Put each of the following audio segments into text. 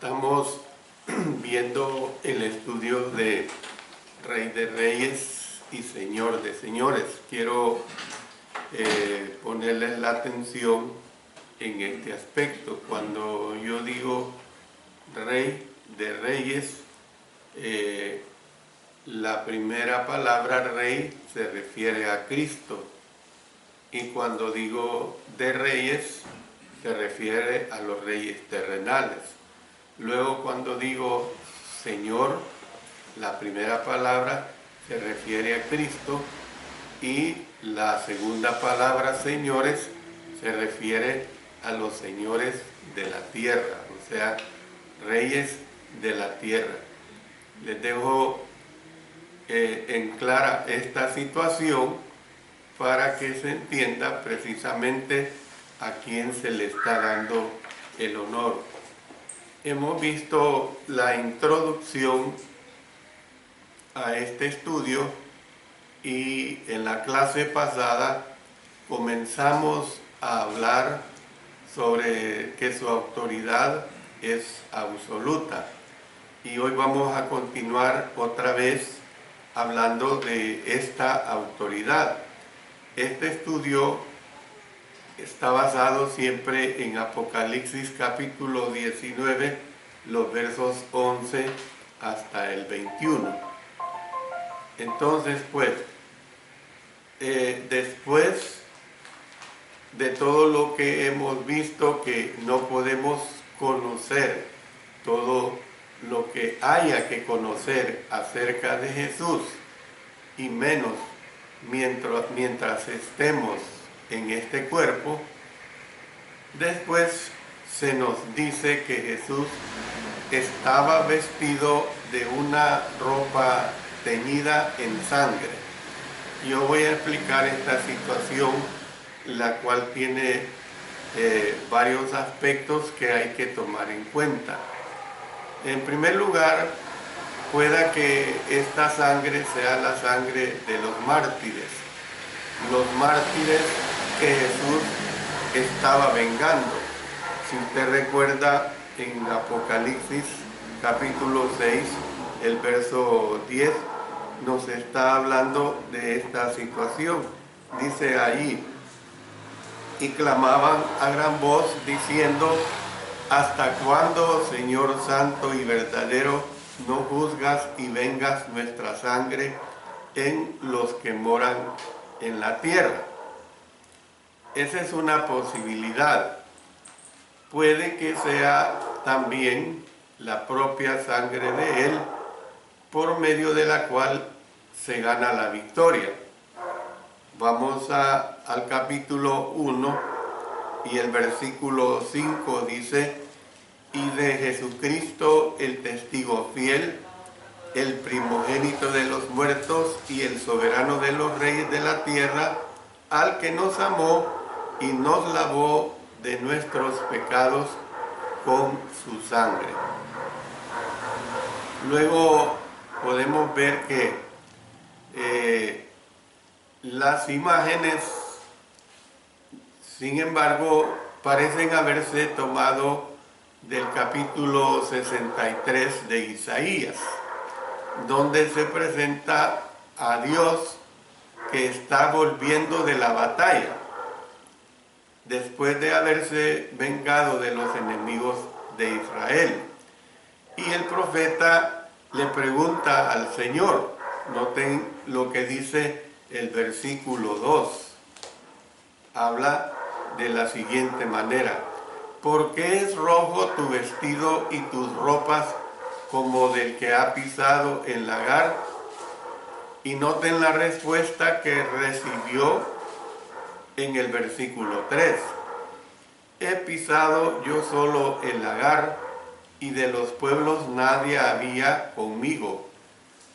Estamos viendo el estudio de Rey de Reyes y Señor de Señores. Quiero ponerles la atención en este aspecto. Cuando yo digo Rey de Reyes, la primera palabra Rey se refiere a Cristo. Y cuando digo de Reyes, se refiere a los reyes terrenales. Luego, cuando digo Señor, la primera palabra se refiere a Cristo y la segunda palabra, señores, se refiere a los señores de la tierra, o sea, reyes de la tierra. Les dejo en clara esta situación para que se entienda precisamente a quién se le está dando el honor. Hemos visto la introducción a este estudio y en la clase pasada comenzamos a hablar sobre que su autoridad es absoluta. Y hoy vamos a continuar otra vez hablando de esta autoridad. Este estudio está basado siempre en Apocalipsis capítulo 19, los versos 11 hasta el 21. Entonces, pues, después de todo lo que hemos visto, que no podemos conocer todo lo que haya que conocer acerca de Jesús, y menos mientras estemos en este cuerpo, después se nos dice que Jesús estaba vestido de una ropa teñida en sangre. Yo voy a explicar esta situación, la cual tiene varios aspectos que hay que tomar en cuenta. En primer lugar, pueda que esta sangre sea la sangre de los mártires que Jesús estaba vengando. Si usted recuerda, en Apocalipsis capítulo 6, el verso 10, nos está hablando de esta situación. Dice allí: y clamaban a gran voz diciendo: ¿hasta cuándo, Señor santo y verdadero, no juzgas y vengas nuestra sangre en los que moran en la tierra? Esa es una posibilidad. Puede que sea también la propia sangre de Él, por medio de la cual se gana la victoria. Vamos al capítulo 1 y el versículo 5 dice: y de Jesucristo, el testigo fiel, el primogénito de los muertos y el soberano de los reyes de la tierra, al que nos amó y nos lavó de nuestros pecados con su sangre. Luego podemos ver que las imágenes, sin embargo, parecen haberse tomado del capítulo 63 de Isaías, donde se presenta a Dios que está volviendo de la batalla, después de haberse vengado de los enemigos de Israel. Y el profeta le pregunta al Señor, noten lo que dice el versículo 2, habla de la siguiente manera: ¿por qué es rojo tu vestido y tus ropas como del que ha pisado el lagar? Y noten la respuesta que recibió en el versículo 3. He pisado yo solo el lagar, y de los pueblos nadie había conmigo.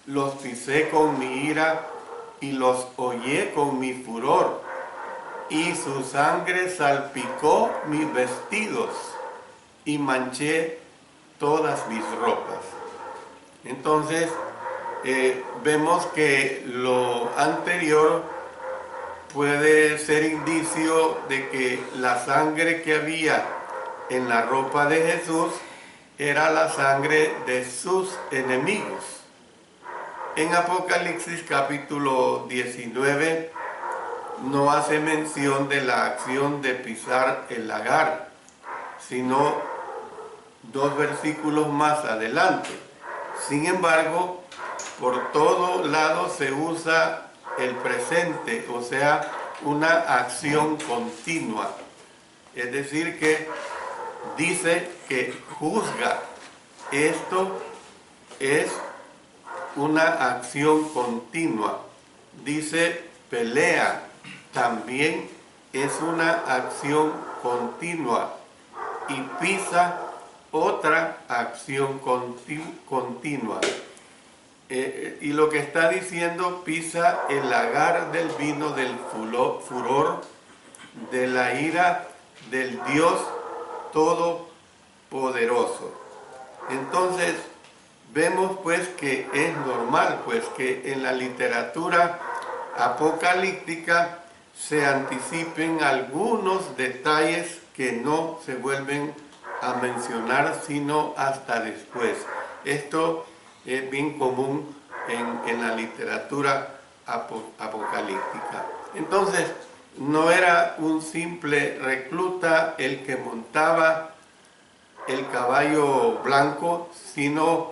Los pisé con mi ira y los hollé con mi furor, y su sangre salpicó mis vestidos y manché todas mis ropas. Entonces, vemos que lo anterior puede ser indicio de que la sangre que había en la ropa de Jesús era la sangre de sus enemigos. En Apocalipsis capítulo 19 no hace mención de la acción de pisar el lagar, sino 2 versículos más adelante. Sin embargo, por todo lado se usa el presente, o sea, una acción continua. Es decir, que dice que juzga. Esto es una acción continua. Dice pelea. También es una acción continua. Y pisa, otra acción continua. Y lo que está diciendo, pisa el lagar del vino del furor, de la ira del Dios Todopoderoso. Entonces, vemos pues que es normal, pues que en la literatura apocalíptica se anticipen algunos detalles que no se vuelven a mencionar sino hasta después. Esto es bien común en la literatura apocalíptica. Entonces, no era un simple recluta el que montaba el caballo blanco, sino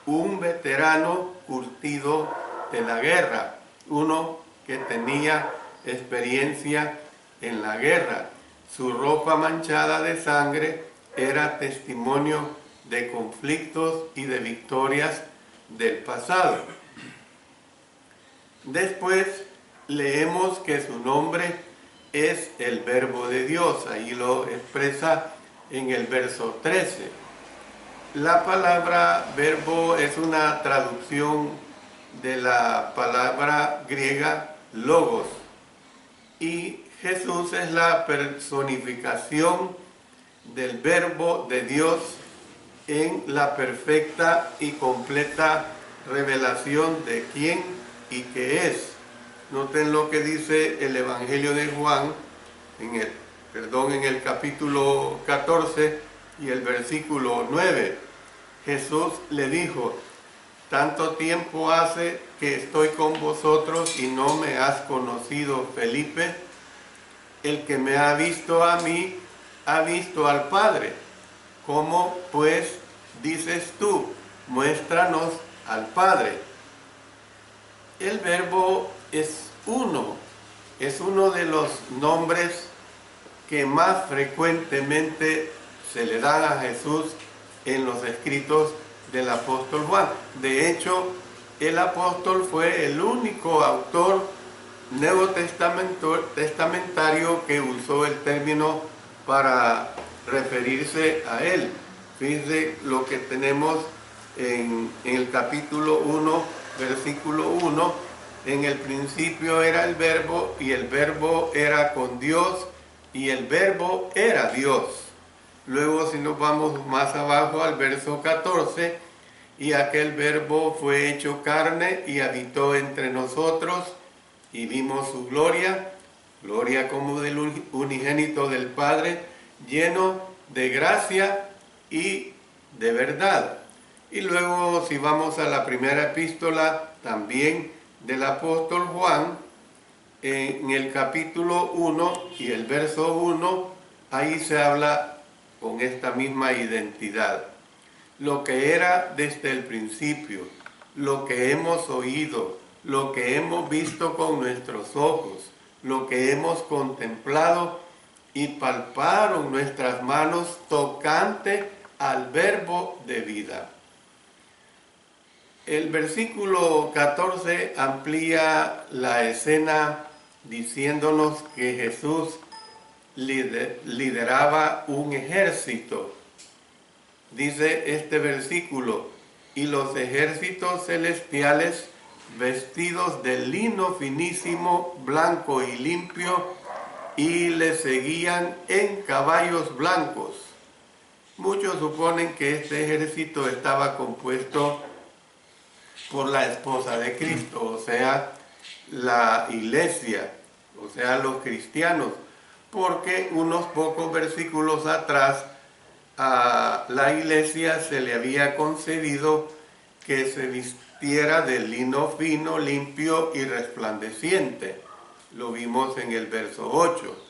un veterano curtido de la guerra, uno que tenía experiencia en la guerra. Su ropa manchada de sangre era testimonio de conflictos y de victorias del pasado. Después leemos que su nombre es el Verbo de Dios, ahí lo expresa en el verso 13. La palabra verbo es una traducción de la palabra griega logos, y Jesús es la personificación del Verbo de Dios en la perfecta y completa revelación de quién y qué es. Noten lo que dice el Evangelio de Juan en el capítulo 14 y el versículo 9. Jesús le dijo: tanto tiempo hace que estoy con vosotros y no me has conocido, Felipe. El que me ha visto a mí, ha visto al Padre. ¿Cómo pues dices tú, muéstranos al Padre? El Verbo es uno de los nombres que más frecuentemente se le dan a Jesús en los escritos del apóstol Juan. De hecho, el apóstol fue el único autor neotestamentario que usó el término para referirse a él. Fíjense lo que tenemos en el capítulo 1, versículo 1. En el principio era el Verbo, y el Verbo era con Dios, y el Verbo era Dios. Luego, si nos vamos más abajo al verso 14, y aquel Verbo fue hecho carne y habitó entre nosotros, y vimos su gloria, gloria como del unigénito del Padre, lleno de gracia y de verdad. Y luego, si vamos a la primera epístola también del apóstol Juan, en el capítulo 1 y el verso 1, ahí se habla con esta misma identidad. Lo que era desde el principio, lo que hemos oído, lo que hemos visto con nuestros ojos, lo que hemos contemplado y palparon nuestras manos tocante al Verbo de vida. El versículo 14 amplía la escena diciéndonos que Jesús lideraba un ejército. Dice este versículo: y los ejércitos celestiales, vestidos de lino finísimo, blanco y limpio, y le seguían en caballos blancos. Muchos suponen que este ejército estaba compuesto por la esposa de Cristo, o sea, la iglesia, o sea, los cristianos, porque unos pocos versículos atrás a la iglesia se le había concedido que se vistiera de lino fino, limpio y resplandeciente. Lo vimos en el verso 8.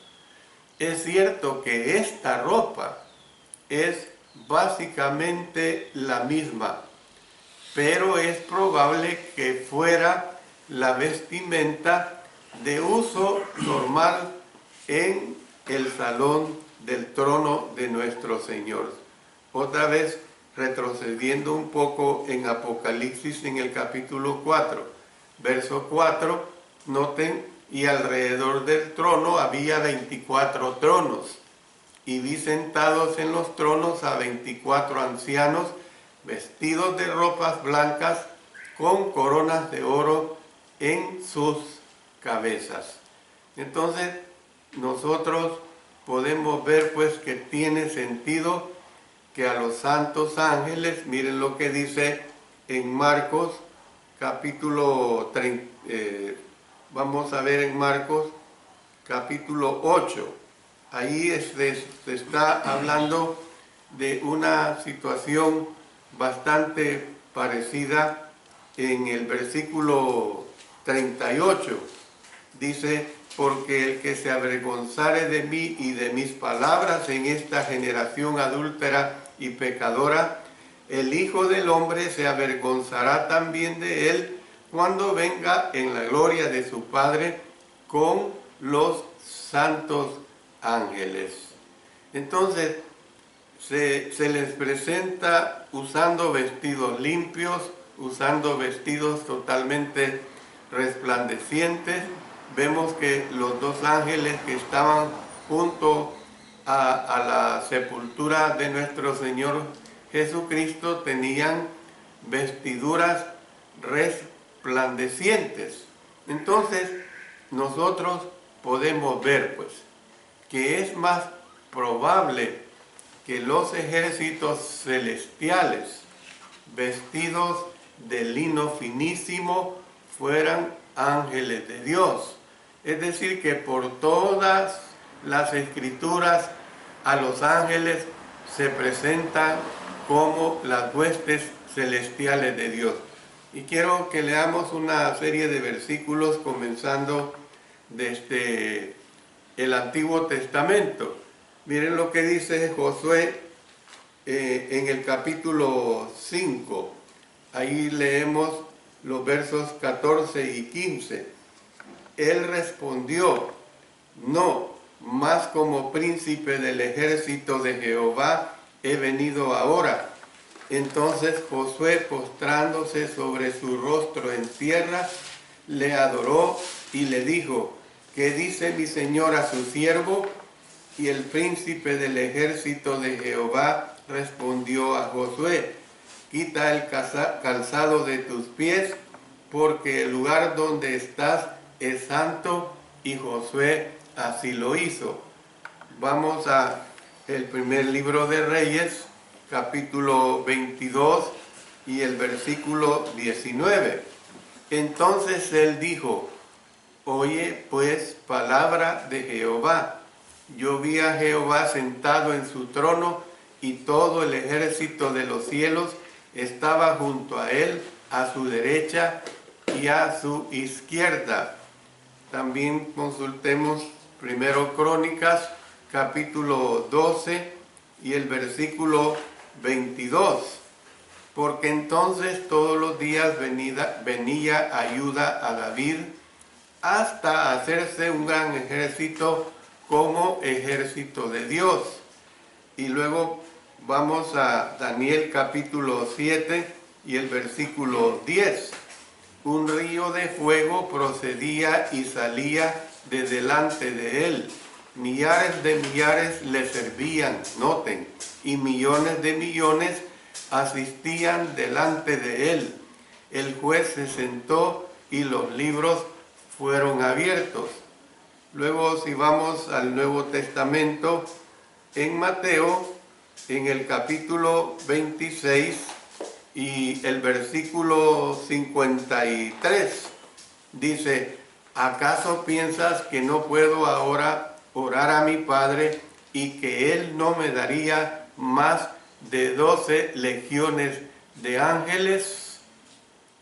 Es cierto que esta ropa es básicamente la misma, pero es probable que fuera la vestimenta de uso normal en el salón del trono de nuestro Señor. Otra vez, retrocediendo un poco en Apocalipsis en el capítulo 4, verso 4, noten, y alrededor del trono había 24 tronos, y vi sentados en los tronos a 24 ancianos, vestidos de ropas blancas, con coronas de oro en sus cabezas. Entonces, nosotros podemos ver pues que tiene sentido que a los santos ángeles, miren lo que dice en Marcos capítulo 30, vamos a ver en Marcos capítulo 8, ahí se está hablando de una situación bastante parecida en el versículo 38, dice: porque el que se avergonzare de mí y de mis palabras en esta generación adúltera y pecadora, el Hijo del Hombre se avergonzará también de él cuando venga en la gloria de su Padre con los santos ángeles. Entonces, se les presenta usando vestidos limpios, usando vestidos totalmente resplandecientes. Vemos que los dos ángeles que estaban junto a la sepultura de nuestro Señor Jesucristo tenían vestiduras resplandecientes. Entonces, nosotros podemos ver, pues, que es más probable que los ejércitos celestiales, vestidos de lino finísimo, fueran ángeles de Dios. Es decir, que por todas las escrituras a los ángeles se presentan como las huestes celestiales de Dios. Y quiero que leamos una serie de versículos comenzando desde el Antiguo Testamento. Miren lo que dice Josué en el capítulo 5. Ahí leemos los versos 14 y 15. Él respondió: no, más como príncipe del ejército de Jehová he venido ahora. Entonces Josué, postrándose sobre su rostro en tierra, le adoró y le dijo: ¿qué dice mi señor a su siervo? Y el príncipe del ejército de Jehová respondió a Josué: quita el calzado de tus pies, porque el lugar donde estás es santo. Y Josué así lo hizo. Vamos a el primer libro de Reyes, capítulo 22 y el versículo 19. Entonces él dijo: oye pues palabra de Jehová. Yo vi a Jehová sentado en su trono, y todo el ejército de los cielos estaba junto a él, a su derecha y a su izquierda. También consultemos primero Crónicas, capítulo 12 y el versículo 22. Porque entonces todos los días venía ayuda a David, hasta hacerse un gran ejército como ejército de Dios. Y luego vamos a Daniel capítulo 7 y el versículo 10. Un río de fuego procedía y salía de delante de él. Millares de millares le servían, noten, y millones de millones asistían delante de él. El juez se sentó y los libros fueron abiertos. Luego, si vamos al Nuevo Testamento, en Mateo, en el capítulo 26 y el versículo 53, dice: ¿acaso piensas que no puedo ahora orar a mi Padre y que Él no me daría más de 12 legiones de ángeles.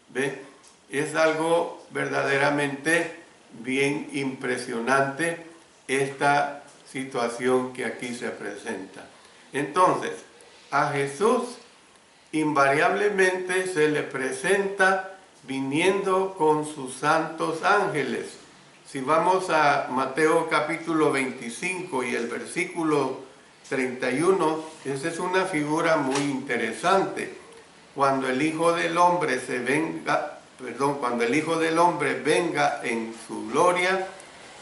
¿Ve? Es algo verdaderamente bien impresionante esta situación que aquí se presenta. Entonces, a Jesús invariablemente se le presenta viniendo con sus santos ángeles. Si vamos a Mateo capítulo 25 y el versículo 31, esa es una figura muy interesante. Cuando el Hijo del Hombre cuando el Hijo del Hombre venga en su gloria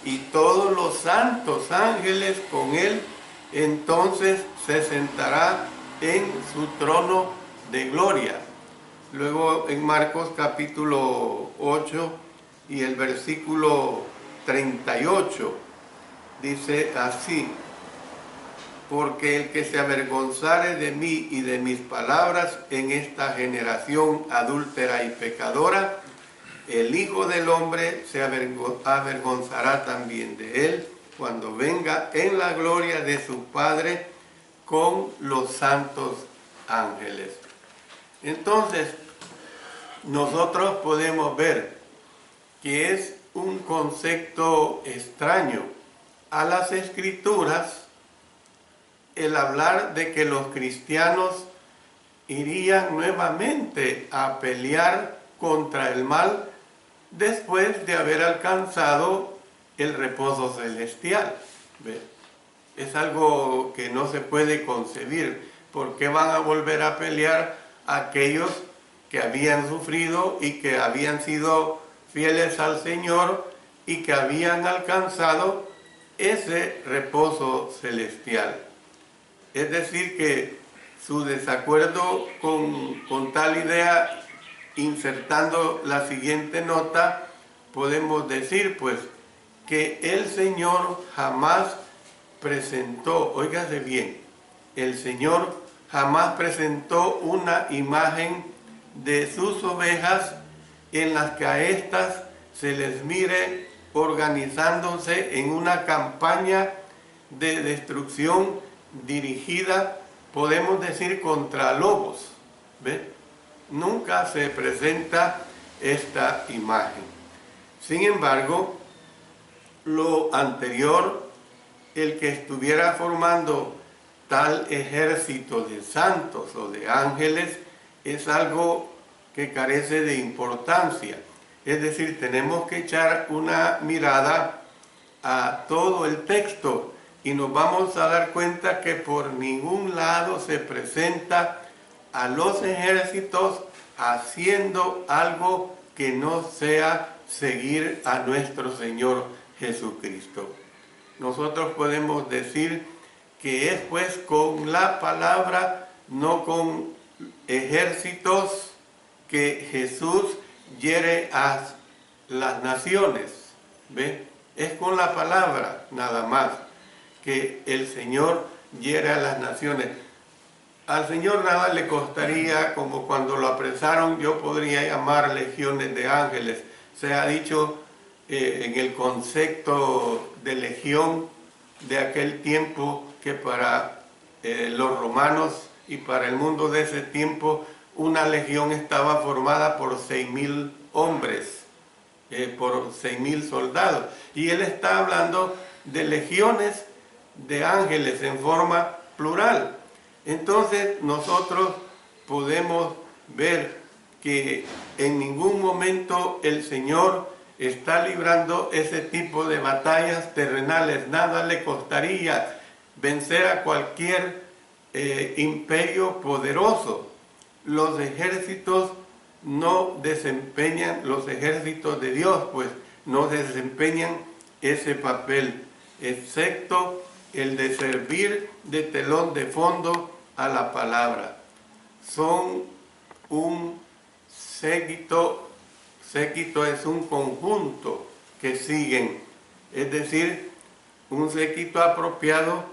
y todos los santos ángeles con él, entonces se sentará en su trono de gloria. Luego en Marcos capítulo 8 y el versículo 38 dice así: porque el que se avergonzare de mí y de mis palabras en esta generación adúltera y pecadora, el Hijo del Hombre se avergonzará también de él cuando venga en la gloria de su Padre con los santos ángeles. Entonces, nosotros podemos ver que es un concepto extraño a las Escrituras el hablar de que los cristianos irían nuevamente a pelear contra el mal después de haber alcanzado el reposo celestial. ¿Ve? Es algo que no se puede concebir. ¿Por qué van a volver a pelear aquellos que habían sufrido y que habían sido fieles al Señor y que habían alcanzado ese reposo celestial? Es decir, que su desacuerdo con tal idea, insertando la siguiente nota, podemos decir pues que el Señor jamás presentó, óigase bien, el Señor jamás presentó una imagen de sus ovejas en las que a estas se les mire organizándose en una campaña de destrucción dirigida, podemos decir, contra lobos. ¿Ve? Nunca se presenta esta imagen. Sin embargo, lo anterior, el que estuviera formando tal ejército de santos o de ángeles, es algo que carece de importancia. Es decir, tenemos que echar una mirada a todo el texto y nos vamos a dar cuenta que por ningún lado se presenta a los ejércitos haciendo algo que no sea seguir a nuestro Señor Jesucristo. Nosotros podemos decir que es pues con la palabra, no con ejércitos, que Jesús hiere a las naciones. ¿Ve? Es con la palabra nada más que el Señor hiere a las naciones. Al Señor nada le costaría, como cuando lo apresaron, yo podría llamar legiones de ángeles. Se ha dicho en el concepto de legión de aquel tiempo que para los romanos y para el mundo de ese tiempo una legión estaba formada por 6.000 hombres, por 6.000 soldados. Y él está hablando de legiones de ángeles en forma plural. Entonces nosotros podemos ver que en ningún momento el Señor está librando ese tipo de batallas terrenales. Nada le costaría vencer a cualquier imperio poderoso. Los ejércitos no desempeñan, los ejércitos de Dios pues no desempeñan ese papel, excepto el de servir de telón de fondo a la palabra. Son un séquito es un conjunto que siguen, es decir, un séquito apropiado,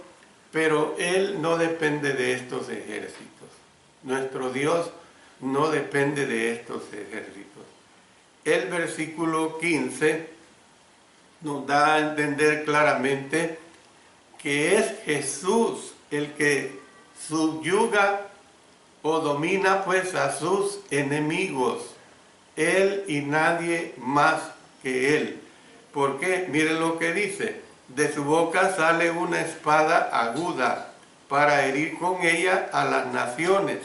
pero Él no depende de estos ejércitos. Nuestro Dios no depende de estos ejércitos. El versículo 15 nos da a entender claramente que es Jesús el que subyuga o domina pues a sus enemigos, él y nadie más que él. ¿Por qué? Miren lo que dice: de su boca sale una espada aguda para herir con ella a las naciones,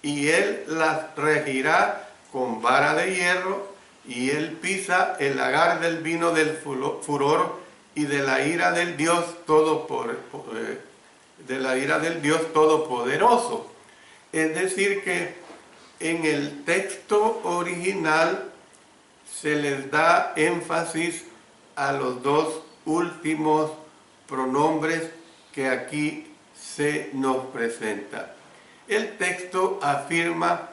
y él las regirá con vara de hierro, y él pisa el lagar del vino del furor y de la ira del Dios Todopoderoso. Es decir que en el texto original se les da énfasis a los dos últimos pronombres que aquí se nos presenta. El texto afirma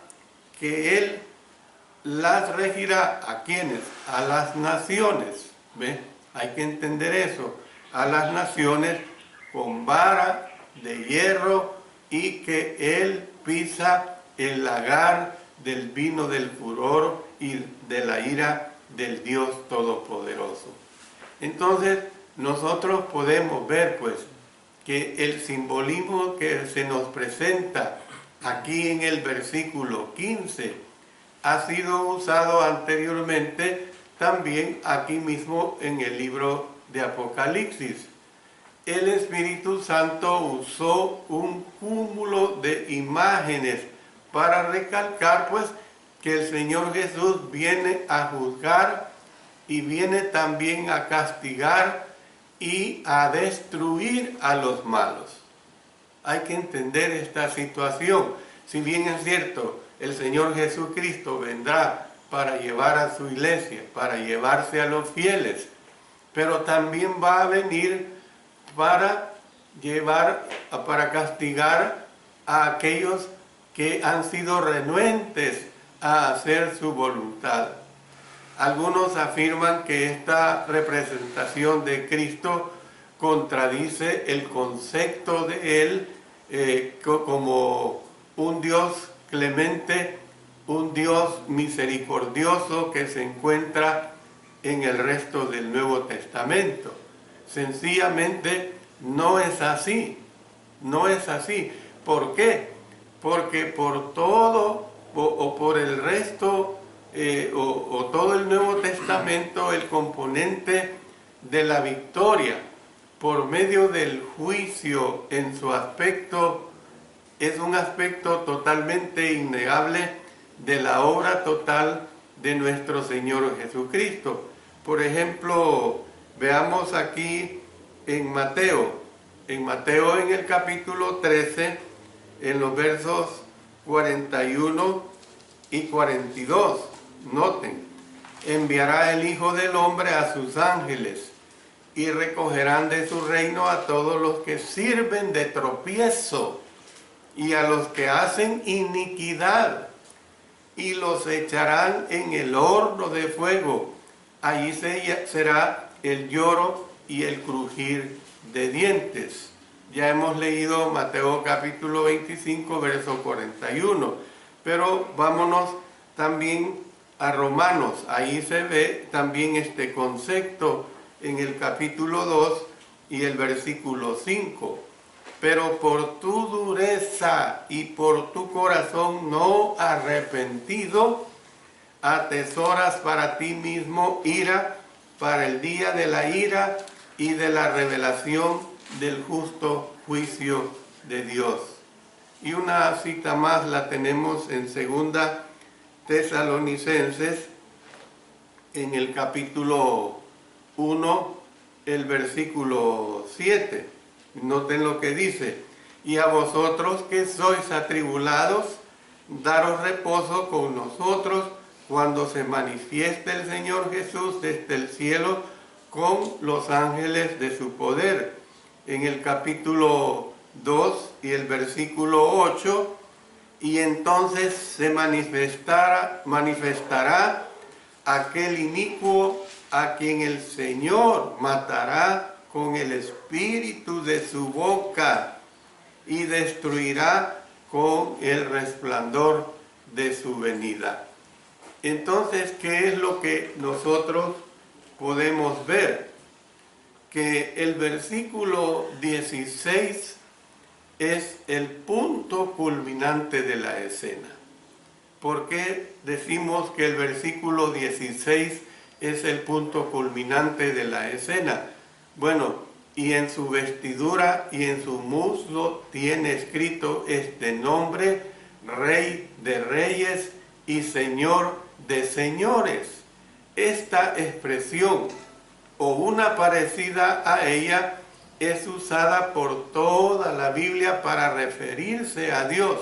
que él las regirá ¿a quiénes? A las naciones. ¿Ve? Hay que entender eso. A las naciones con vara de hierro, y que él pisa el lagar del vino del furor y de la ira del Dios Todopoderoso. Entonces nosotros podemos ver pues que el simbolismo que se nos presenta aquí en el versículo 15 ha sido usado anteriormente también aquí mismo en el libro de Apocalipsis. El Espíritu Santo usó un cúmulo de imágenes para recalcar pues que el Señor Jesús viene a juzgar y viene también a castigar y a destruir a los malos. Hay que entender esta situación. Si bien es cierto, el Señor Jesucristo vendrá para llevar a su iglesia, para llevarse a los fieles, pero también va a venir para castigar a aquellos que han sido renuentes a hacer su voluntad. Algunos afirman que esta representación de Cristo contradice el concepto de él como un Dios clemente, un Dios misericordioso que se encuentra en el resto del Nuevo Testamento. Sencillamente no es así, no es así. ¿Por qué? Porque por todo o por el resto o todo el Nuevo Testamento, el componente de la victoria por medio del juicio en su aspecto es un aspecto totalmente innegable de la obra total de nuestro Señor Jesucristo. Por ejemplo, veamos aquí en Mateo en el capítulo 13, en los versos 41 y 42. Noten: enviará el Hijo del Hombre a sus ángeles, y recogerán de su reino a todos los que sirven de tropiezo y a los que hacen iniquidad, y los echarán en el horno de fuego. Allí será el lloro y el crujir de dientes. Ya hemos leído Mateo capítulo 25, verso 41. Pero vámonos también a Romanos. Ahí se ve también este concepto en el capítulo 2 y el versículo 5. Pero por tu dureza y por tu corazón no arrepentido, atesoras para ti mismo ira para el día de la ira y de la revelación del justo juicio de Dios. Y una cita más la tenemos en 2 Tesalonicenses, en el capítulo 1, el versículo 7. Noten lo que dice: y a vosotros que sois atribulados, daros reposo con nosotros cuando se manifieste el Señor Jesús desde el cielo con los ángeles de su poder. En el capítulo 2 y el versículo 8, y entonces se manifestará aquel inicuo a quien el Señor matará con el espíritu de su boca y destruirá con el resplandor de su venida. Entonces, ¿qué es lo que nosotros podemos ver? Que el versículo 16 es el punto culminante de la escena. ¿Por qué decimos que el versículo 16 es el punto culminante de la escena? Bueno, y en su vestidura y en su muslo tiene escrito este nombre: Rey de Reyes y Señor de Señores. Esta expresión, o una parecida a ella, es usada por toda la Biblia para referirse a Dios.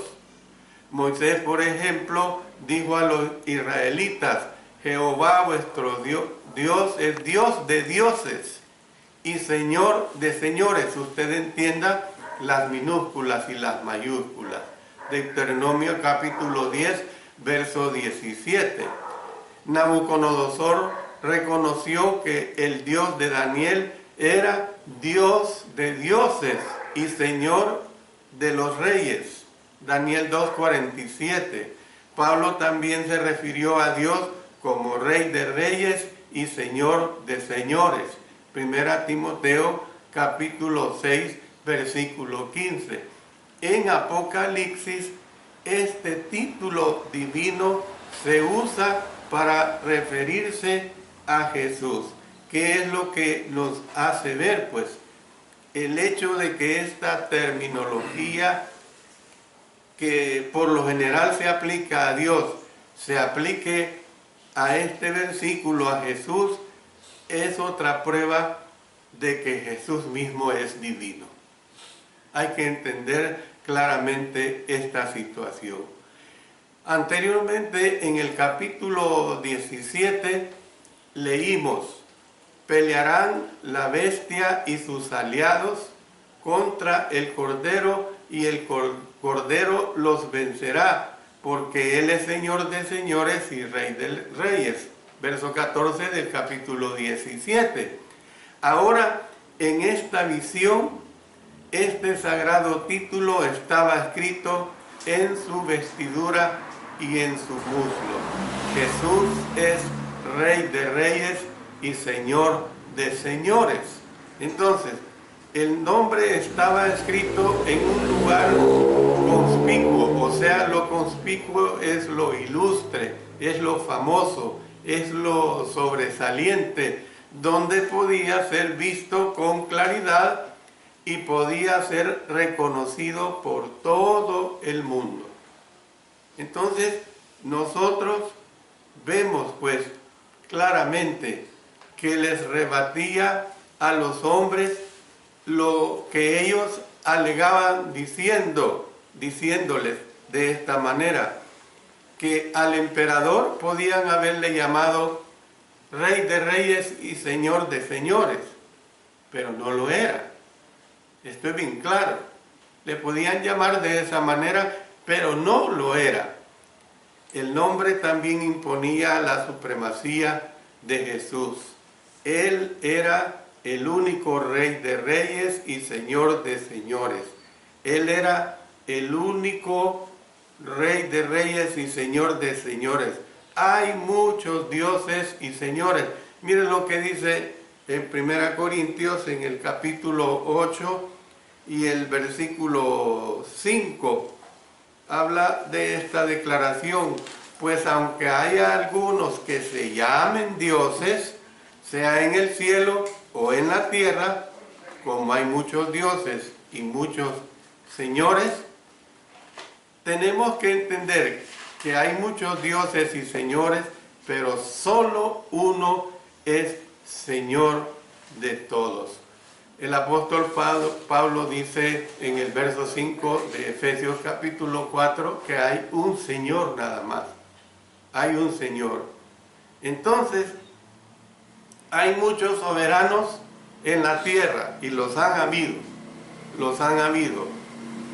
Moisés, por ejemplo, dijo a los israelitas: Jehová vuestro Dios es Dios de dioses y Señor de señores. Usted entienda las minúsculas y las mayúsculas. Deuteronomio capítulo 10, verso 17. Nabucodonosor reconoció que el Dios de Daniel era Dios de dioses y Señor de los reyes. Daniel 2:47. Pablo también se refirió a Dios como Rey de Reyes y Señor de Señores. Primera Timoteo capítulo 6, versículo 15. En Apocalipsis, este título divino se usa para referirse a Jesús. ¿Qué es lo que nos hace ver? Pues el hecho de que esta terminología, que por lo general se aplica a Dios, se aplique a este versículo, a Jesús, es otra prueba de que Jesús mismo es divino. Hay que entender claramente esta situación. Anteriormente, en el capítulo 17, leímos: pelearán la bestia y sus aliados contra el Cordero, y el Cordero los vencerá, porque Él es Señor de señores y Rey de reyes. Verso 14 del capítulo 17. Ahora, en esta visión, este sagrado título estaba escrito en su vestidura y en su muslo: Jesús es Rey de Reyes y Señor de Señores. Entonces, el nombre estaba escrito en un lugar conspicuo, o sea, lo conspicuo es lo ilustre, es lo famoso, es lo sobresaliente, donde podía ser visto con claridad y podía ser reconocido por todo el mundo. Entonces, nosotros vemos pues claramente que les rebatía a los hombres lo que ellos alegaban diciéndoles de esta manera, que al emperador podían haberle llamado Rey de Reyes y Señor de Señores, pero no lo era. Esto es bien claro. Le podían llamar de esa manera, pero no lo era. El nombre también imponía la supremacía de Jesús. Él era el único Rey de Reyes y Señor de Señores. Él era el único Rey de Reyes y Señor de Señores. Hay muchos dioses y señores. Miren lo que dice en 1 Corintios, en el capítulo 8 y el versículo 5. Habla de esta declaración: pues aunque haya algunos que se llamen dioses, sea en el cielo o en la tierra, como hay muchos dioses y muchos señores, tenemos que entender que hay muchos dioses y señores, pero solo uno es Señor de todos. El apóstol Pablo dice en el verso 5 de Efesios capítulo 4 que hay un Señor nada más. Hay un Señor. Entonces, hay muchos soberanos en la tierra y los han habido,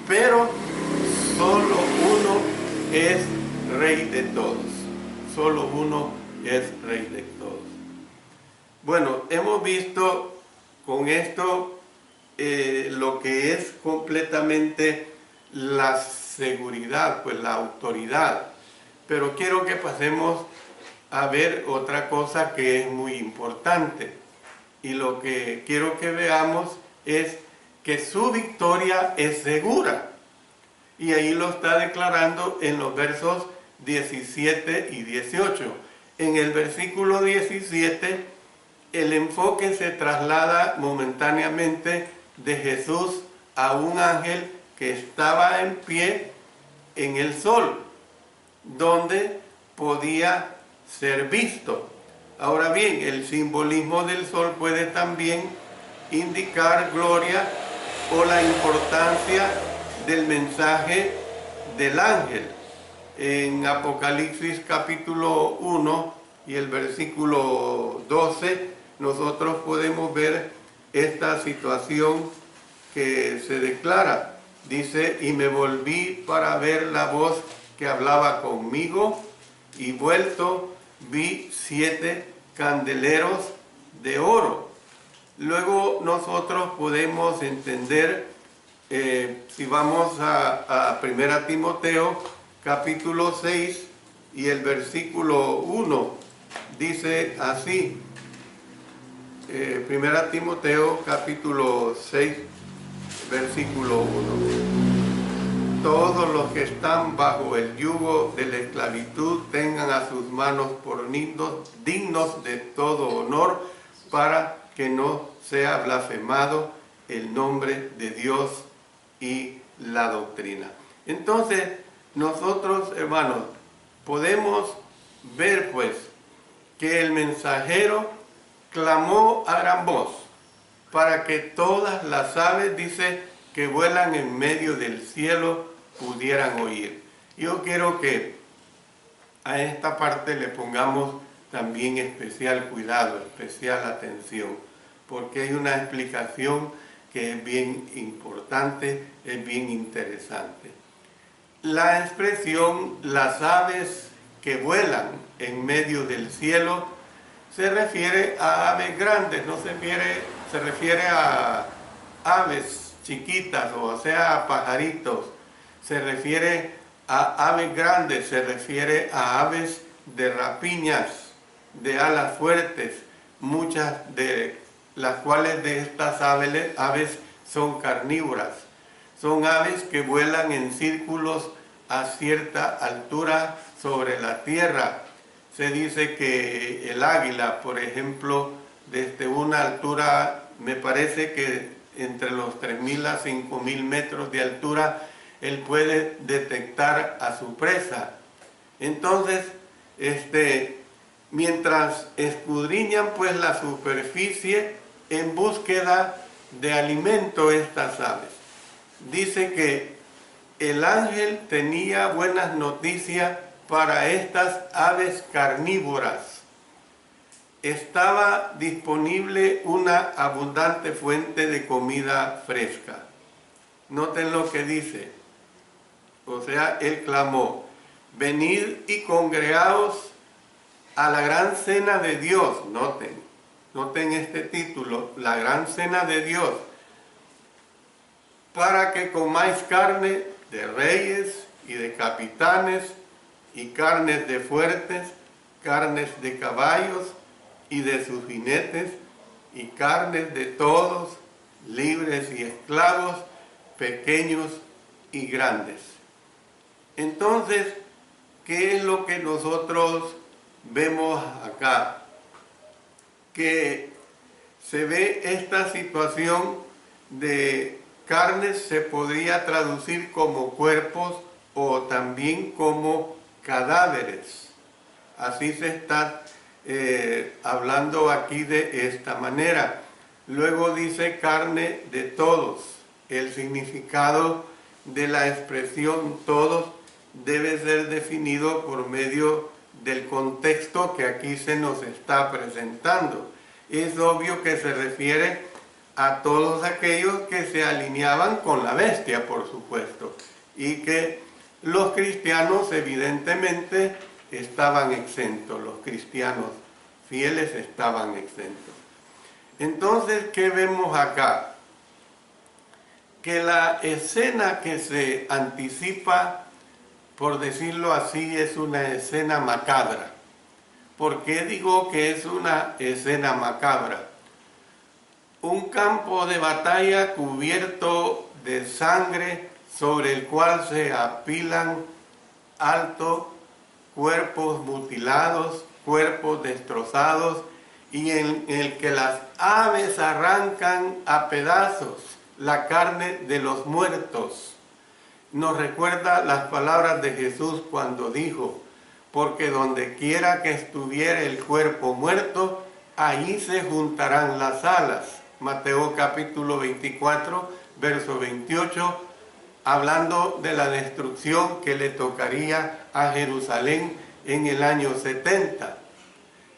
pero solo uno es Rey de todos. Solo uno es Rey de todos. Bueno, hemos visto con esto lo que es completamente la seguridad, pues la autoridad. Pero quiero que pasemos a ver otra cosa que es muy importante. Y lo que quiero que veamos es que su victoria es segura. Y ahí lo está declarando en los versos 17 y 18. En el versículo 17, el enfoque se traslada momentáneamente de Jesús a un ángel que estaba en pie en el sol, donde podía ser visto. Ahora bien, el simbolismo del sol puede también indicar gloria o la importancia del mensaje del ángel. En Apocalipsis capítulo 1 y el versículo 12, nosotros podemos ver esta situación que se declara. Dice, y me volví para ver la voz que hablaba conmigo, y vuelto vi 7 candeleros de oro. Luego nosotros podemos entender, si vamos a 1 Timoteo capítulo 6 y el versículo 1, dice así, 1 Timoteo capítulo 6, versículo 1. Todos los que están bajo el yugo de la esclavitud tengan a sus manos por dignos de todo honor, para que no sea blasfemado el nombre de Dios y la doctrina. Entonces, nosotros, hermanos, podemos ver pues que el mensajero clamó a gran voz para que todas las aves, dice, que vuelan en medio del cielo pudieran oír. Yo quiero que a esta parte le pongamos también especial cuidado, especial atención, porque hay una explicación que es bien importante, es bien interesante. La expresión las aves que vuelan en medio del cielo se refiere a aves grandes, no se refiere a aves chiquitas, o sea, a pajaritos. Se refiere a aves grandes, se refiere a aves de rapiñas, de alas fuertes, muchas de las cuales de estas aves son carnívoras. Son aves que vuelan en círculos a cierta altura sobre la tierra. Se dice que el águila, por ejemplo, desde una altura, me parece que entre los 3.000 a 5.000 metros de altura, él puede detectar a su presa. Entonces, mientras escudriñan pues la superficie en búsqueda de alimento estas aves. Dice que el ángel tenía buenas noticias para estas aves carnívoras. Estaba disponible una abundante fuente de comida fresca. Noten lo que dice. O sea, él clamó, venid y congregaos a la gran cena de Dios. Noten este título, la gran cena de Dios, para que comáis carne de reyes y de capitanes, y carnes de fuertes, carnes de caballos y de sus jinetes, y carnes de todos, libres y esclavos, pequeños y grandes. Entonces, ¿qué es lo que nosotros vemos acá? Que se ve esta situación de carnes, se podría traducir como cuerpos o también como cadáveres. Así se está hablando aquí de esta manera. Luego dice carne de todos. El significado de la expresión todos debe ser definido por medio del contexto que aquí se nos está presentando. Es obvio que se refiere a todos aquellos que se alineaban con la bestia, por supuesto, y que los cristianos evidentemente estaban exentos, los cristianos fieles estaban exentos. Entonces, ¿qué vemos acá? Que la escena que se anticipa, por decirlo así, es una escena macabra. ¿Por qué digo que es una escena macabra? un campo de batalla cubierto de sangre sobre el cual se apilan alto cuerpos mutilados, cuerpos destrozados, y en el que las aves arrancan a pedazos la carne de los muertos. Nos recuerda las palabras de Jesús cuando dijo: porque donde quiera que estuviera el cuerpo muerto, allí se juntarán las alas. Mateo capítulo 24, verso 28, hablando de la destrucción que le tocaría a Jerusalén en el año 70.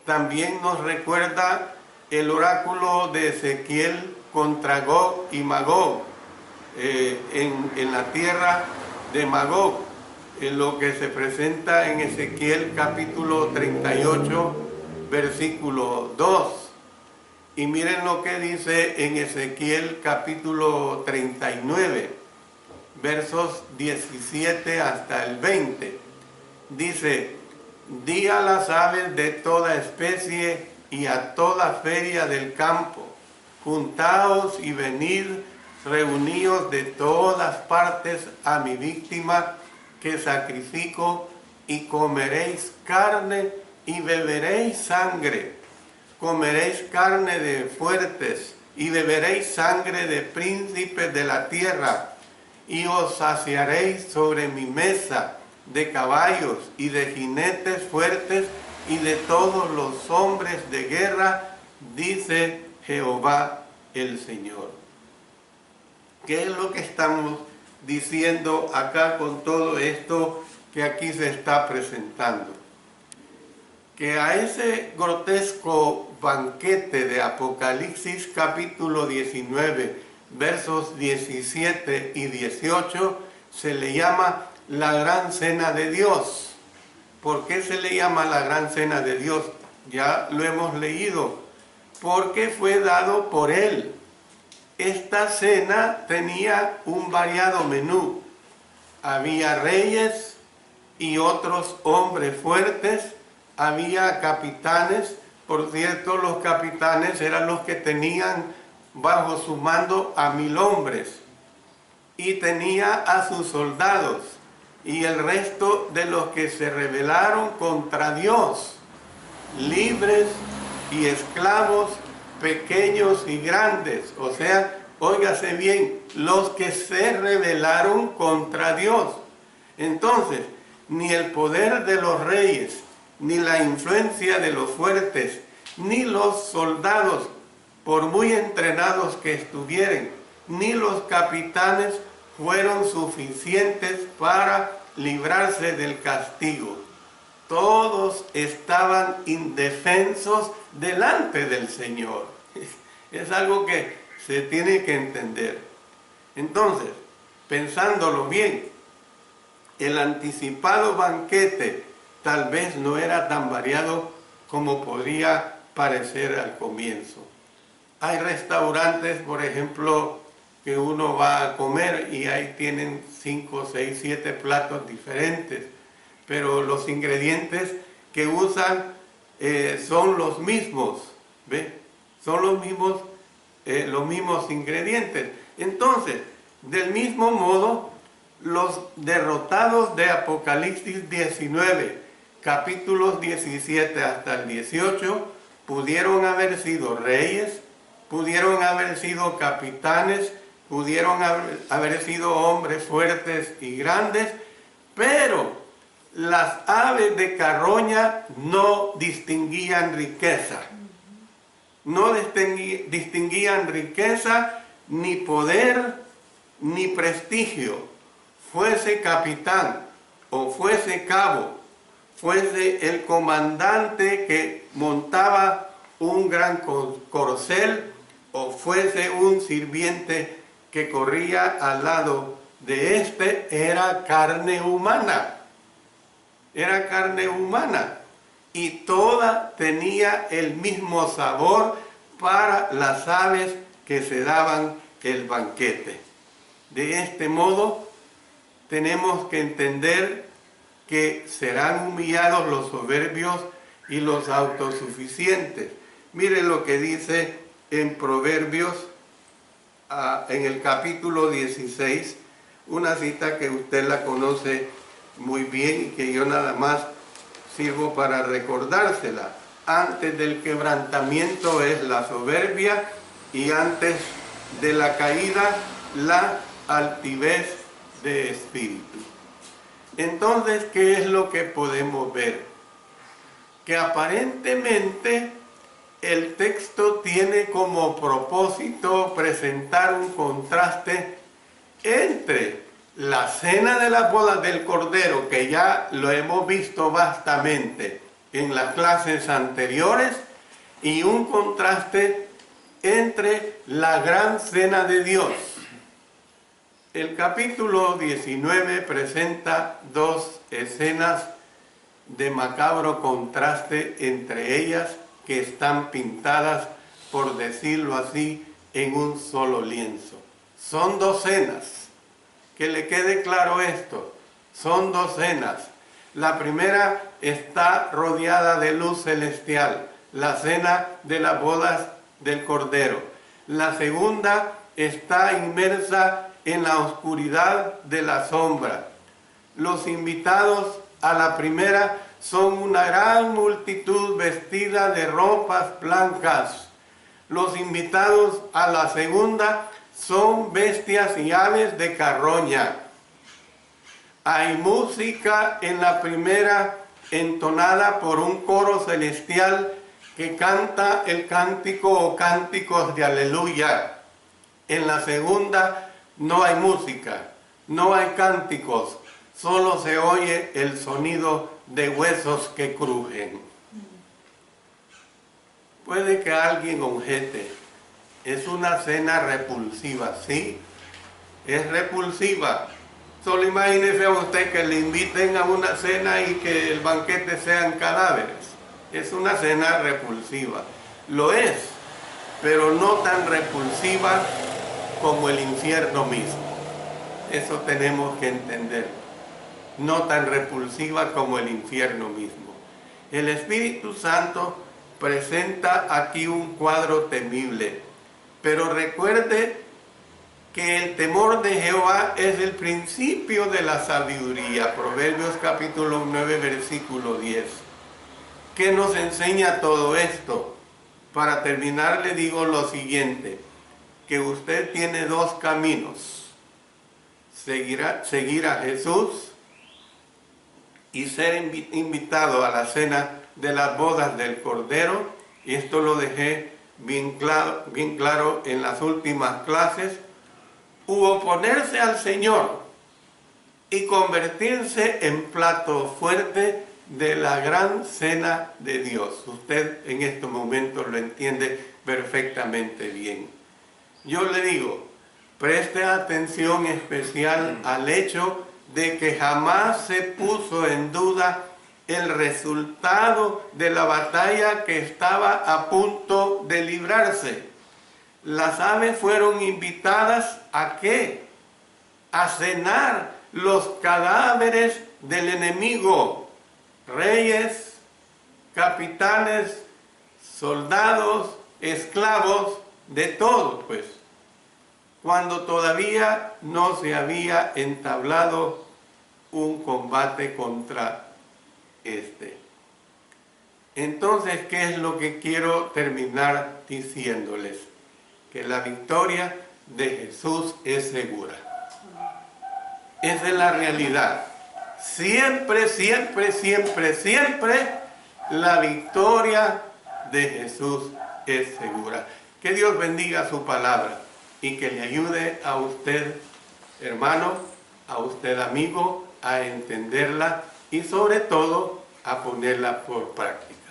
También nos recuerda el oráculo de Ezequiel contra Gog y Magog, en la tierra de Magog, en lo que se presenta en Ezequiel capítulo 38, versículo 2. Y miren lo que dice en Ezequiel capítulo 39, versos 17 hasta el 20. Dice: di a las aves de toda especie y a toda feria del campo, juntaos y venid, reuníos de todas partes a mi víctima que sacrifico, y comeréis carne y beberéis sangre. Comeréis carne de fuertes y beberéis sangre de príncipes de la tierra, y os saciaréis sobre mi mesa de caballos y de jinetes fuertes y de todos los hombres de guerra, dice Jehová el Señor. ¿Qué es lo que estamos diciendo acá con todo esto que aquí se está presentando? Que a ese grotesco banquete de Apocalipsis capítulo 19, versos 17 y 18, se le llama la gran cena de Dios. ¿Por qué se le llama la gran cena de Dios? Ya lo hemos leído. Porque fue dado por Él. Esta cena tenía un variado menú. Había reyes y otros hombres fuertes. Había capitanes. Por cierto, los capitanes eran los que tenían bajo su mando a 1000 hombres. Y tenía a sus soldados y el resto de los que se rebelaron contra Dios, libres y esclavos, pequeños y grandes. O sea, óigase bien, los que se rebelaron contra Dios. Entonces, ni el poder de los reyes, ni la influencia de los fuertes, ni los soldados, por muy entrenados que estuvieran, ni los capitanes fueron suficientes para librarse del castigo. Todos estaban indefensos delante del Señor. Es algo que se tiene que entender. Entonces, pensándolo bien, el anticipado banquete tal vez no era tan variado como podría parecer al comienzo. Hay restaurantes, por ejemplo, que uno va a comer y ahí tienen 5, 6, 7 platos diferentes, pero los ingredientes que usan son los mismos, ¿ve? Son los mismos ingredientes. Entonces, del mismo modo, los derrotados de Apocalipsis 19, capítulos 17 hasta el 18, pudieron haber sido reyes, pudieron haber sido capitanes, pudieron haber sido hombres fuertes y grandes, pero las aves de carroña no distinguían riqueza. No distinguían riqueza, ni poder, ni prestigio. Fuese capitán o fuese cabo, fuese el comandante que montaba un gran corcel, o fuese un sirviente que corría al lado de este, era carne humana. Era carne humana. Y toda tenía el mismo sabor para las aves que se daban el banquete. De este modo, tenemos que entender que serán humillados los soberbios y los autosuficientes. Miren lo que dice en Proverbios, en el capítulo 16, una cita que usted la conoce muy bien y que yo nada más sirvo para recordársela. Antes del quebrantamiento es la soberbia y antes de la caída la altivez de espíritu. Entonces, ¿qué es lo que podemos ver? Que aparentemente el texto tiene como propósito presentar un contraste entre la cena de las bodas del Cordero, que ya lo hemos visto vastamente en las clases anteriores, y un contraste entre la gran cena de Dios. El capítulo 19 presenta dos escenas de macabro contraste entre ellas, que están pintadas, por decirlo así, en un solo lienzo. Son dos cenas. Que le quede claro esto, son dos cenas. La primera está rodeada de luz celestial, la cena de las bodas del Cordero. La segunda está inmersa en la oscuridad de la sombra. Los invitados a la primera son una gran multitud vestida de ropas blancas. Los invitados a la segunda son bestias y aves de carroña. Hay música en la primera entonada por un coro celestial que canta el cántico o cánticos de aleluya. En la segunda no hay música, no hay cánticos, solo se oye el sonido de huesos que crujen. Puede que alguien objete: es una cena repulsiva. Sí, es repulsiva. Solo imagínese a usted que le inviten a una cena y que el banquete sean cadáveres. Es una cena repulsiva. Lo es, pero no tan repulsiva como el infierno mismo. Eso tenemos que entender. No tan repulsiva como el infierno mismo. El Espíritu Santo presenta aquí un cuadro temible. Pero recuerde que el temor de Jehová es el principio de la sabiduría. Proverbios capítulo 9, versículo 10. ¿Qué nos enseña todo esto? Para terminar le digo lo siguiente, que usted tiene dos caminos: seguir a Jesús y ser invitado a la cena de las bodas del Cordero. Y esto lo dejé bien claro en las últimas clases. U oponerse al Señor y convertirse en plato fuerte de la gran cena de Dios. Usted en estos momentos lo entiende perfectamente bien. Yo le digo, preste atención especial al hecho de que jamás se puso en duda el resultado de la batalla que estaba a punto de librarse. Las aves fueron invitadas ¿a qué? A cenar los cadáveres del enemigo. Reyes, capitanes, soldados, esclavos, de todo, pues. Cuando todavía no se había entablado un combate contra este. Entonces, ¿qué es lo que quiero terminar diciéndoles? Que la victoria de Jesús es segura. Esa es la realidad. Siempre, siempre, siempre, siempre la victoria de Jesús es segura. Que Dios bendiga su palabra y que le ayude a usted, hermano, a usted, amigo, a entenderla y sobre todo a ponerla por práctica.